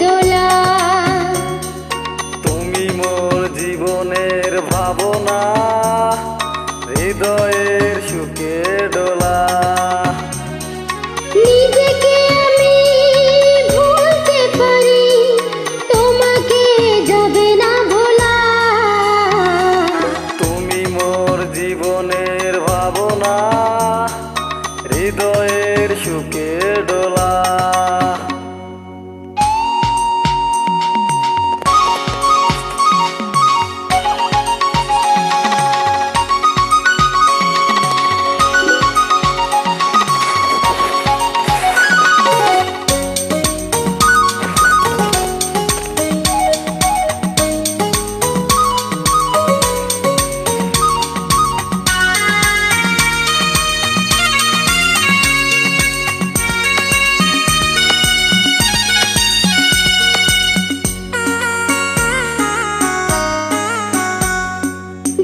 দোলা। তুমি মোর জীবনের ভাবনা, হৃদয়ের সুখে ডোলা। নিজেকে আমি ভুলতে পারি, তোমাকে যাবে না ভোলা। তুমি মোর জীবনের ভাবনা, হৃদয়ের সুখে ডোলা।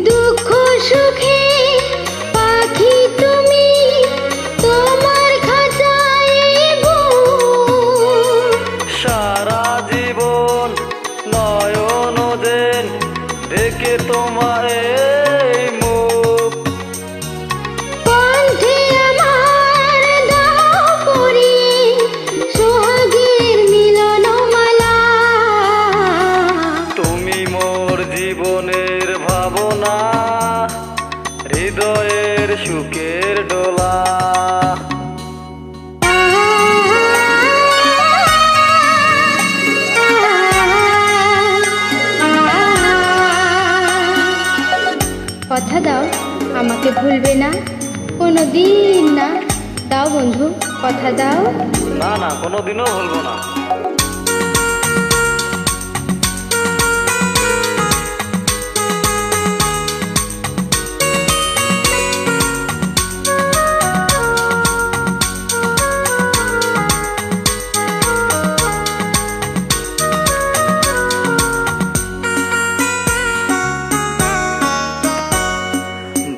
দুঃখ সুখে পাখি তুমি, তোমার খাঁচায় বুক। সারা জীবন নয়ন দেন দেখে তোমার এই মুখ। কণ্ঠে আমার দাও পরিয়ে সোহাগের মিলনমালা। তুমি মোর জীবনের ভাবনা, হৃদয়ের সুখের ডোলা। কথা দাও আমাকে ভুলবে না কোনো দিন না। দাও বন্ধু কথা দাও। না না, কোনোদিনও ভুলবো না।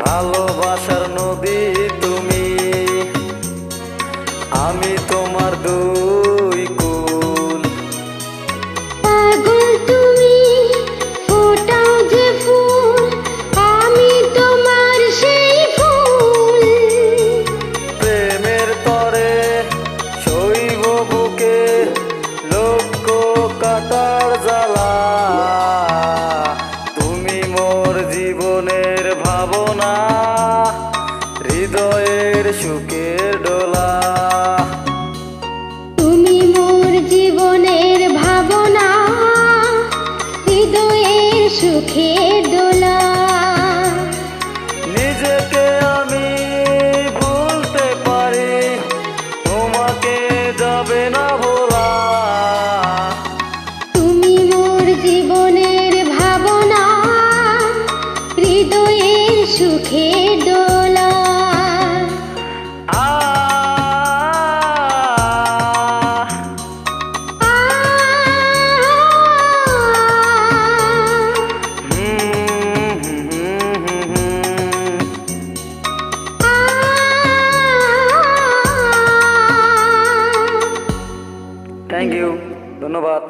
ভালোবাসার নদী তুমি, আমি তোমার দুই কুল। পাগল তুমি ফোটাও যে ফুল, আমি তোমার সেই ফুল। প্রেমের তরে শৈব বুকে লক্ষ কাটার জ্বালা। তুমি মোর জীবনের ভাবনা, হৃদয়ের সুখের ডোলা। তুমি মোর জীবনের ভাবনা, হৃদয়ের সুখের দোলা। নিজেকে আমি ভুলতে পারি, তোমাকে যাবে না ভোলা। তুমি মোর জীবনের ভাবনা, হৃদয়ের সুখের দোলা। আ থ্যাংক ইউ, ধন্যবাদ।